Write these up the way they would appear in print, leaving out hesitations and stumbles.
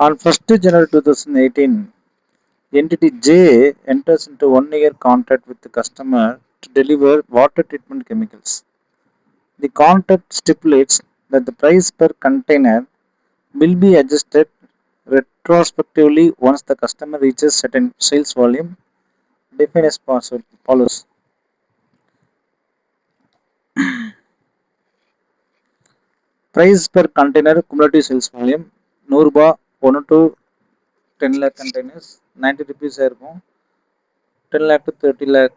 On 1st January 2018, Entity J enters into 1 year contract with the customer to deliver water treatment chemicals. The contract stipulates that the price per container will be adjusted retrospectively once the customer reaches certain sales volume, defined as follows. Price per container cumulative sales volume 100 ரூபாய் 1 to 10 lakh containers 90 rupees இருக்கும் 10 lakh to 30 lakh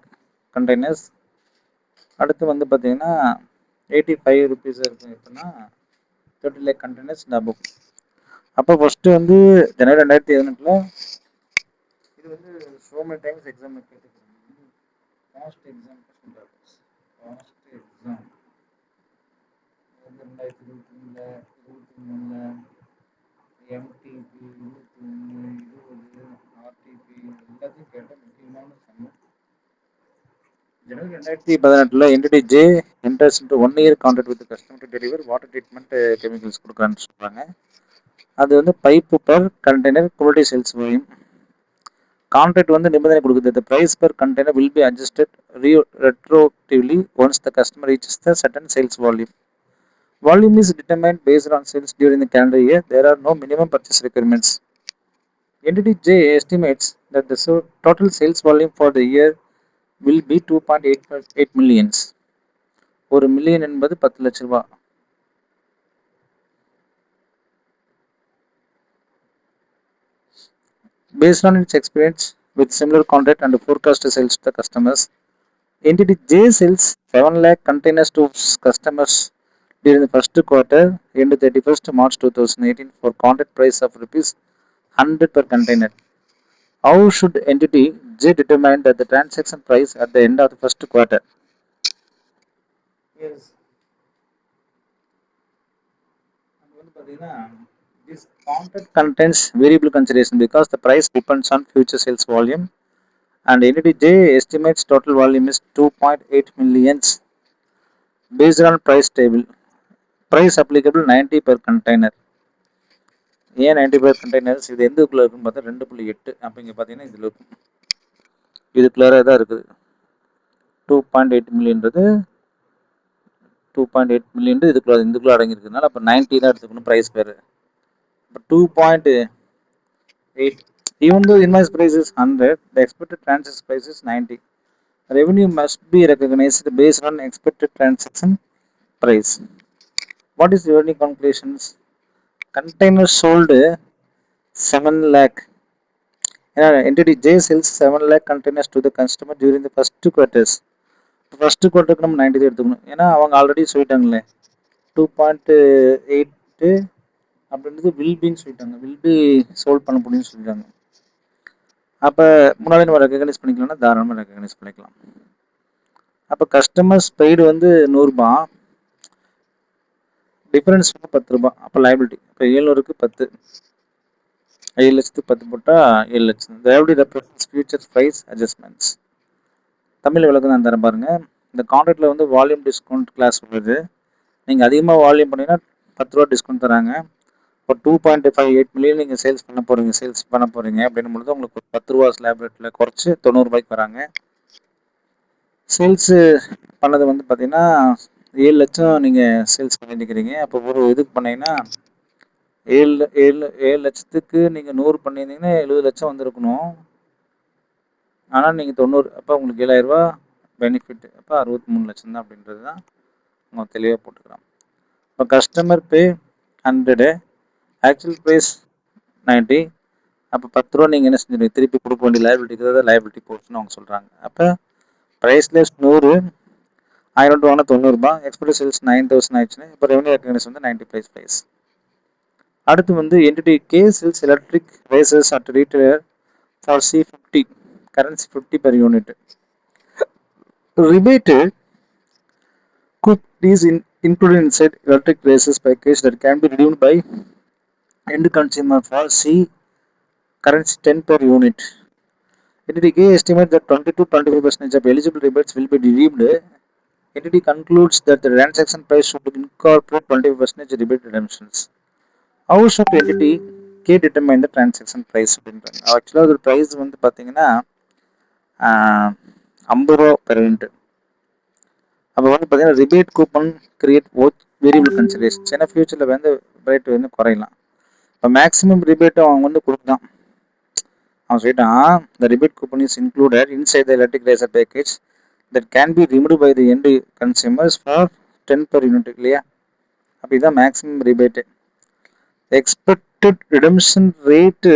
containers அடுத்து வந்து பார்த்தீங்கன்னா 85 rupees இருக்கும் எப்படின்னா 30 lakh containers double. அப்போ first வந்து ஜனவரி 2018 இது வந்து so many times எக்ஸாம் கேட்டுக்கிறேன். Past exam past exam 2023 23 MTP 21 20 RTP எல்லாத்தையும் கேட்ட முக்கியமான சமயம். ஜனவரி 2018 NTT J enters into 1 year contract with customer to deliver water treatment chemicals கொடுக்குறான்னு சொல்றாங்க. அது வந்து pipe per container quality sales volume. Contract வந்து நிபந்தனை கொடுக்குது. The price per container will be adjusted retroactively once the customer reaches the certain sales volume. Volume is determined based on sales during the calendar year. There are no minimum purchase requirements. Entity J estimates that the total sales volume for the year will be 2.8 millions. ஒரு million என்பது 10 லட்ச ரூபாய். Based on its experience with similar contract and forecast sales to the customers, Entity J sells 7 lakh containers to customers during the first quarter end 31st March 2018 for contract price of rupees 100 per container. How should Entity J determine that the transaction price at the end of the first quarter? Yes. This contract contains variable consideration because the price depends on future sales volume, and Entity J estimates total volume is 2.8 millions based on price table. Price applicable 90 per container. ஏன் 90 per containers? இது எதுக்குள்ள இருக்குன்னு பார்த்தா 2.8. அப்போ இங்கே பார்த்தீங்கன்னா இதில் இருக்கும். இதுக்குள்ளார தான் இருக்குது. 2.8 மில்லியன்றது 2.8 மில்லியன் இதுக்குள்ள அடங்கியிருக்குதுனால அப்போ 90 தான் எடுத்துக்கணும் ப்ரைஸ் பேர். இப்போ 2.8. Even though invoice price is 100, the expected transaction price is 90. Revenue must be recognized based on expected transaction price. What is revenue calculations? Container sold 7 lakh. Entity J sells 7 lakh containers to the customer during the first 2 quarters. First குவார்ட்டருக்கு நம்ம 90 எடுத்துக்கணும். ஏன்னா அவங்க already சொல்லிட்டாங்களே 2.8 அப்படின்றது வில்பின்னு சொல்லிட்டாங்க. வில்பி solve பண்ண முடியும்னு சொல்லிட்டாங்க. அப்போ முன்னாடி நம்ம ரெக்கக்னைஸ் பண்ணிக்கலாம்னா தாராளமாக ரெக்கக்னைஸ் பண்ணிக்கலாம். அப்போ கஸ்டமர்ஸ் பெய்டு வந்து 100 ரூபாய், டிஃபரன்ஸ் வந்து 10 ரூபாய். அப்போ லைபிலிட்டி இப்போ 700க்கு 10, 7 லட்சத்துக்கு 10 போட்டால் 7 லட்சம். Liability represents future price adjustments. Tamil விளக்கம் தான் தரேன் பாருங்க. இந்த கான்ட்ராக்டில் வந்து வால்யூம் டிஸ்கவுண்ட் கிளாஸ் வருது. நீங்கள் அதிகமாக வால்யூம் பண்ணிங்கன்னா 10 ரூபா டிஸ்கவுண்ட் தராங்க. இப்போ 2.58 மில்லியன் நீங்கள் சேல்ஸ் பண்ண போகிறீங்க அப்படின்னும் பொழுது உங்களுக்கு 10 ரூபா ஸ்லாப் ரேட்டில் குறைச்சி 90 ரூபாய்க்கு வராங்க. சேல்ஸு பண்ணது வந்து பார்த்தீங்கன்னா 7 லட்சம் நீங்கள் சேல்ஸ் பண்ணியிருக்கிறீங்க. அப்போ ஒரு இதுக்கு பண்ணீங்கன்னா 7 லட்சத்துக்கு நீங்கள் 100 பண்ணியிருந்தீங்கன்னா 70 லட்சம் வந்திருக்கணும். ஆனால் நீங்கள் 90, அப்போ உங்களுக்கு 7,000 ரூபா பெனிஃபிட். அப்போ 63 லட்சம் தான் அப்படின்றது தான் நம்ம தெளிவாக போட்டுக்கலாம். இப்போ கஸ்டமர் பே 100, ஆக்சுவல் ப்ரைஸ் 90. அப்போ 10 ரூபா நீங்கள் என்ன செஞ்சுருங்க திருப்பி கொடுக்க வேண்டிய லைபிலிட்டி தான் லைபிலிட்டி போர்ஷன் அவங்க சொல்கிறாங்க. அப்போ ப்ரைஸ்லெஸ் 100, 1000 வாங்கினா 90 ரூபாய், எக்ஸ்பெக்டட் சேல்ஸ் 9,000 ஆயிடுச்சுன்னு. இப்போ ரெவன்யூ ரெக்கக்னைஸ் வந்து 90 ப்ரைஸ். அடுத்து வந்து entity K sales electric razors at retailer for C50, currency 50 per unit. Rebated cook is included inside electric racers package that can be redeemed by end consumer for C, currency 10 per unit. Entity K estimates that 20 to 25% of eligible rebates will be redeemed. Entity concludes that the transaction price should incorporate 25% rebate redemptions. How should entity கே determine the transaction price அப்படின்றாங்க. ஆக்சுவலாக ஒரு price வந்து பார்த்தீங்கன்னா 50 ரூபா per unit. அப்போ வந்து பார்த்தீங்கன்னா rebate coupon create variable considerations. ஏன்னா ஃபியூச்சரில் வந்து ரேட் வந்து குறையலாம். இப்போ மேக்ஸிமம் ரிபேட்டும் அவங்க வந்து கொடுத்தான். அவன் சொல்லிட்டான் the rebate coupon is included inside the electric razor package that can be removed by the end consumers for 10 per unit இல்லையா. அப்போ இதுதான் maximum rebate. Expected redemption rate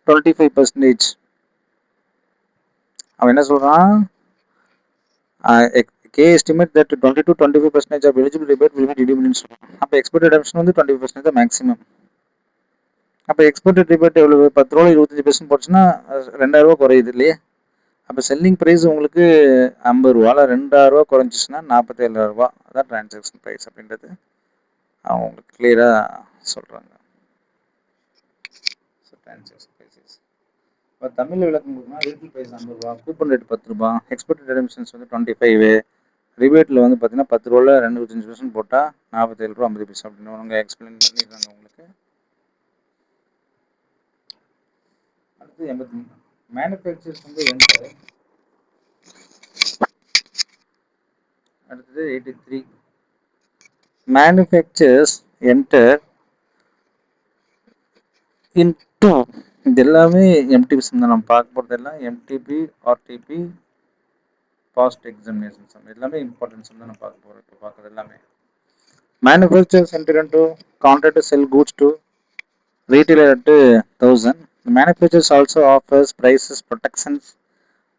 25%. அவன் என்ன சொல்றான், K estimate that 20 to 25% of eligible rebate will be redeemed சொல்றான். அப்போ expected redemption வந்து 20% தான் மேக்ஸிமம். அப்போ எக்ஸ்பெக்டட் ரிபேட் எவ்வளவு, 10 ரூபா 25% போச்சுன்னா 2000 ரூபா குறையுது இல்லையா. அப்போ செல்லிங் ப்ரைஸ் உங்களுக்கு 50 ரூபாவில் 2000 ரூபா குறைஞ்சிச்சுன்னா 47,000 ரூபா. அதான் டிரான்சாக்ஷன் ப்ரைஸ் அப்படின்றது அவங்க உங்களுக்கு கிளியராக சொல்கிறாங்க. ஸோ டிரான்சாக்ஷன் ப்ரைஸஸ் இப்போ தமிழ் விளக்கம் கொடுக்கணும்னா ரீட்டில் ப்ரைஸ் 50 ரூபா, கூப்பன் ரேட் 10 ரூபா, எக்ஸ்பெக்டட் ரிடம்ஷன்ஸ் வந்து 25, ரிபேட்டில் வந்து பார்த்தீங்கன்னா 10 ரூபாவில் 25% போட்டால் 47 ரூபா 50 பைசா அப்படின்னு அவங்க எக்ஸ்பிளைன் பண்ணிடுறாங்க உங்களுக்கு. அடுத்து 83 மேனுஃபேக்சர்ஸ் வந்து என்டர். அடுத்தது 83 மேனுஃபேக்சர்ஸ் என்டர் இன்டு. இது எல்லாமே எம்டிபி தான் நம்ம பார்க்க போகிறது. எல்லாம் எம்டிபி ஆர்டிபி பாஸ்ட் எக்ஸாமினேஷன் எல்லாமே இம்பார்ட்டன்ஸ் தான் நம்ம பார்க்க போகிறோம். இப்போ பார்க்குறது எல்லாமே manufacturers enter into contract to sell goods to retailer at 1000. The manufacturers also offers prices protections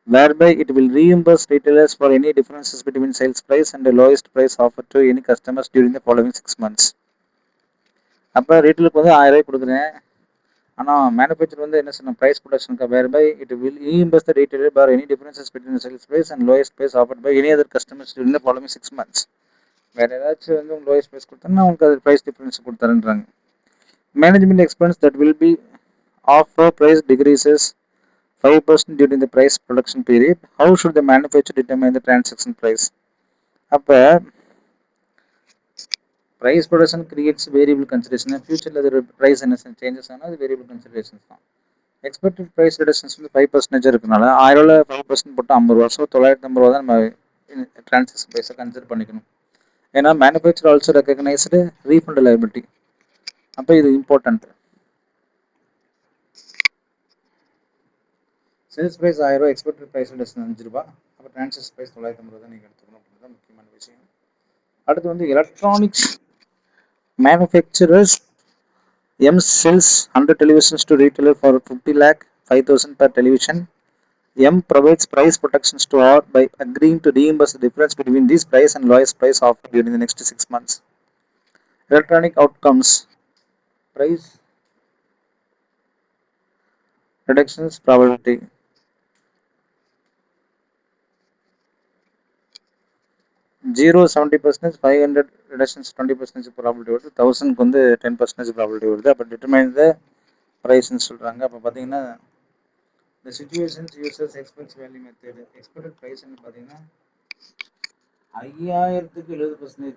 whereby it will reimburse retailers for any differences between sales price and the lowest price offered to any customers during the following 6 months. அப்போ ரீட்டெயிலுக்கு வந்து 1000 ரூபாய் கொடுக்குறேன், ஆனால் manufacture வந்து என்ன சொன்ன price ப்ரொடக்ஷனுக்கு whereby it will reimburse the retailer for any differences between the sales price and lowest price offered by any other customers during the following 6 months. வேறு ஏதாச்சும் வந்து உங்களுக்கு லோயஸ்ட் ப்ரைஸ் கொடுத்தோன்னா உங்களுக்கு அது ப்ரைஸ் டிஃபரன்ஸ் கொடுத்தாருன்றாங்க. Management expense that will be offer price decreases 5% during the price production period. How should the manufacturer determine the transaction price? அப்போ price production creates variable consideration. ஃபியூச்சரில் அது ப்ரைஸ் என்ன changes ஆனால் அது வேரியபிள் கன்சிடரேஷன்ஸ் தான். Expected price reductions வந்து 5% இருக்குனால 1000 ரூபாய் 5% போட்டால் 50 ரூபா. ஸோ 950 ரூபா தான் நம்ம டிரான்சாக்ஷன் ப்ரைஸை கன்சிடர் பண்ணிக்கணும். ஏன்னா manufacture also recognised refund liability. அப்போ இது இம்பார்ட்டன்ட். சேல்ஸ் ப்ரைஸ் 1000 ரூபா, எக்ஸ்பெக்டட் ப்ரைஸ் ரிடக்ஷன் 5 ரூபா. அப்போ டிரான்சாக்ஷன் ப்ரைஸ் 950 தான் நீங்கள் எடுத்துக்கணும் அப்படின்றது முக்கியமான விஷயம். அடுத்து வந்து electronics manufacturers M sells 100 televisions to retailer for 50 lakh 5,000 per television. M provides price protections to R by agreeing to reimburse the difference between this price and lowest price offered during the next 6 months. Electronic outcomes price reductions probability. 0 70%, 500 reductions 20% probability வருது, 1000க்கு வந்து 10% probability வருது. அப்போ determine த ப்ரைஸ்ன்னு சொல்கிறாங்க. அப்போ பார்த்தீங்கன்னா இந்த situations users expects value method expected ப்ரைஸ்ன்னு பார்த்தீங்கன்னா 5000க்கு 70%.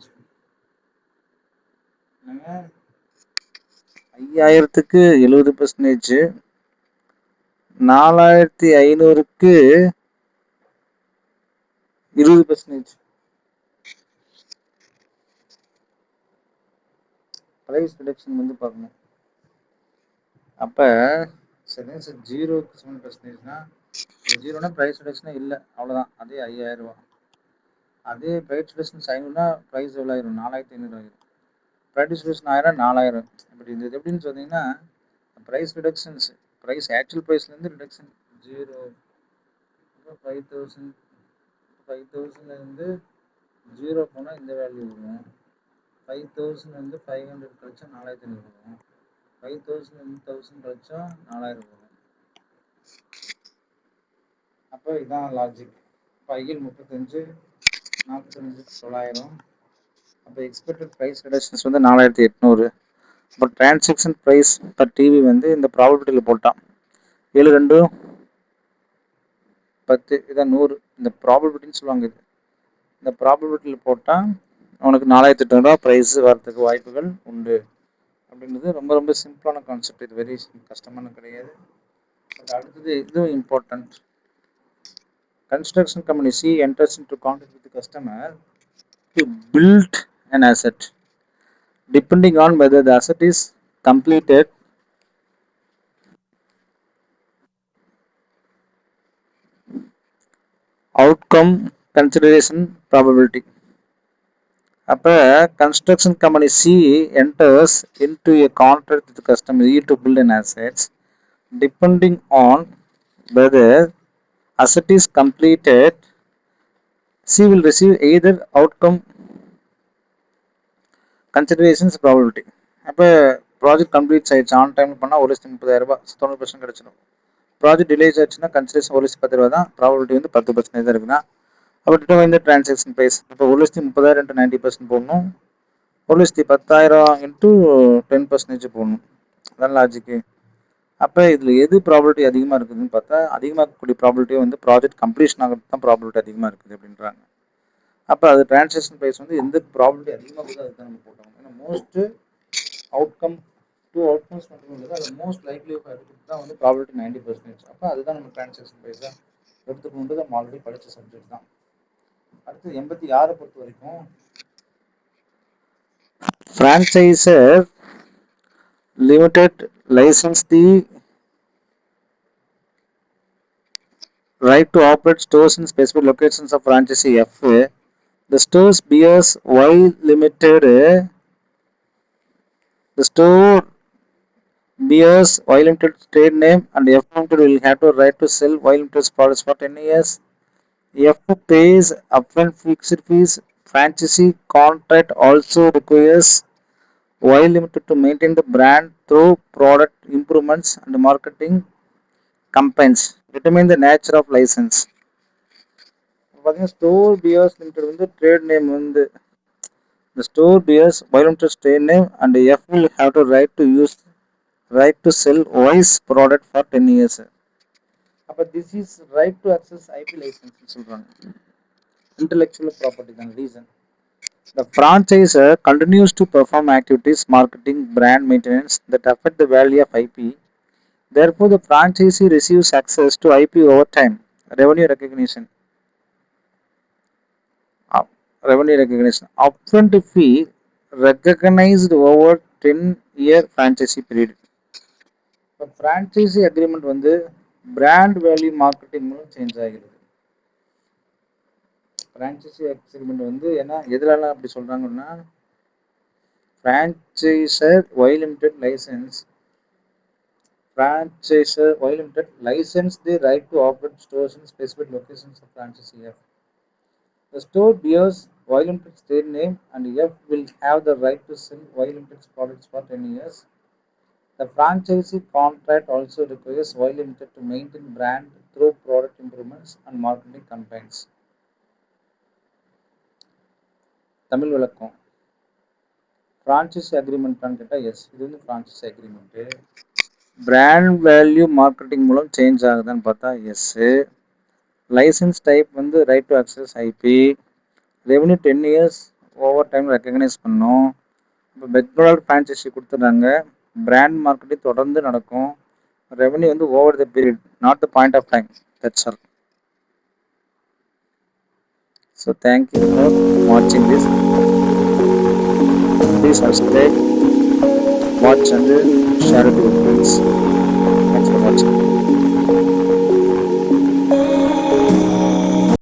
5000க்கு 70%, 4500க்கு 20%. ப்ரைஸ் ரிடக்ஷன் வந்து பார்க்கணும். அப்போ சரி சார் 0க்கு 7%னா 0னா ப்ரைஸ் ரிடக்ஷனே இல்லை, அவ்வளோதான். அதே 5000 ரூபா. அதே ப்ரைஸ் ரிடக்ஷன் 500னா ப்ரைஸ் எவ்வளோ ஆயிரும், 4500 ஆயிரும். Price reduction 1000 4000. இப்படி இது எப்படின்னு சொன்னீங்கன்னா ப்ரைஸ் ரிடக்ஷன்ஸ் ப்ரைஸ் ஆக்சுவல் ப்ரைஸ்லேருந்து ரிடக்ஷன் 0 5000 5000லேருந்து 0 போனால் இந்த வேல்யூ வரும். 5000 500 கழிச்சா 4500 வரும். 5000 1000 கழிச்சா 4000 வரும். அப்போ இதான் லாஜிக். இப்போ ஐஎல் 35 45 900. அப்போ எக்ஸ்பெக்டட் ப்ரைஸ் ரிடக்ஷன்ஸ் வந்து 4800. இப்போ டிரான்சாக்ஷன் ப்ரைஸ் பர் டிவி வந்து இந்த ப்ராபபிலிட்டியில் போட்டான் 7 2 10 இதான் 100. இந்த ப்ராபபிலிட்டின்னு சொல்லுவாங்க. இது இந்த ப்ராபபிலிட்டியில் போட்டால் அவனுக்கு 4800 ரூபா ப்ரைஸ் வரதுக்கு வாய்ப்புகள் உண்டு. அப்படின்றது ரொம்ப ரொம்ப சிம்பிளான கான்செப்ட். இது வெரி கஷ்டமான கிடையாது. பட் அடுத்தது இதுவும் important. Construction company C enters into contract with the customer to build an asset. Depending on whether the asset is completed, outcome, consideration, probability. அப்போ construction company C enters into a contract with the customer E to build an assets. Depending on whether asset is completed, C will receive either outcome, considerations, probability. அப்போ project complete ஆயிடுச்சு, on time பண்ணால் 1,30,000 90% கிடைச்சிடும். Project delays ஆச்சுன்னா consideration 1,10,000 தான், probability வந்து 10% தான் இருக்குன்னா. அப்போ டிட்டர்மைன் இந்த டிரான்சாக்ஷன் ப்ரைஸ். இப்போ 1,30,000 இன்ட்டு 90% போடணும், 1,10,000 இன்ட்டு 10% போடணும். அதான் லாஜிக்கு. அப்போ இதில் எது ப்ராபபிலிட்டி அதிகமாக இருக்குதுன்னு பார்த்தா, அதிகமாக இருக்கக்கூடிய ப்ராபபிலிட்டியே வந்து ப்ராஜெக்ட் கம்ப்ளீஷன் ஆகிறது தான் ப்ராபபிலிட்டி அதிகமாக இருக்குது அப்படின்றாங்க. அப்போ அது டிரான்சாக்ஷன் ப்ரைஸ் வந்து எந்த ப்ராபபிலிட்டி அதிகமாக இருக்குது அதுக்கு தான் நம்ம போட்டோம். ஏன்னா மோஸ்ட்டு அவுட்கம் டூ அவுட்கம்ஸ் மட்டும் இல்லை, அது மோஸ்ட் லைக்லி தான் வந்து ப்ராபபிலிட்டி 90%. அப்போ அதுதான் நம்ம டிரான்சாக்ஷன் ப்ரைஸாக எடுத்துக்கொண்டு நம்ம ஆல்ரெடி படித்த சப்ஜெக்ட் தான். அடுத்து 86 பொறுத்த வரைக்கும், franchisor limited license the right to operate stores in specific locations of franchisee F. The stores bears Y limited. The store bears Y limited trade name and F limited will have to right to sell Y limited products for 10 years. F pays upfront fixed fees. Franchisee contract also requires Y limited to maintain the brand through product improvements and marketing campaigns. Determine the nature of license. பார்த்தீங்கன்னா store piers limited வந்து trade name வந்து the store bears Y limited trade name and F will have to right to sell Y's product for 10 years. அப்போ this is right to access IP license சொல்றாங்க. Intellectual property தான் reason. The franchisor continues to perform activities, marketing, brand maintenance that affect the value of IP. Therefore, the franchisee receives access to IP over time. Revenue recognition. Upfront fee recognized over 10-year franchisee period. இப்போ franchisee agreement வந்து brand value marketing மூலம் change ஆகிறது. franchisee agreement வந்து ஏன்னா எதுலலாம் அப்படி சொல்றாங்கன்னா, franchisor Y limited license the right to operate stores in specific locations of franchisee F. The store bears Y limited trade name and F will have the right to sell Y limited products for 10 years. The franchisee contract also requires Y limited to maintain brand through product improvements and marketing campaigns. Tamil விளக்கம். Franchisee அக்ரிமெண்ட்டான்னு கேட்டால் yes, இது வந்து franchisee agreement. Brand value marketing மூலம் change ஆகுதுன்னு பார்த்தா yes. Licence type வந்து right to access IP. Revenue 10 years over time recognise பண்ணோம். இப்போ மெக்டொனால்ட் ஃப்ரான்ச்சைசி கொடுத்துட்றாங்க, பிராண்ட் மார்க்கெட்டிங் தொடர்ந்து நடக்கும். ரெவன்யூ வந்து over the period, not the point of time. That's all. So thank you for watching this. Please subscribe, watch and share it with your friends. Thanks for watching.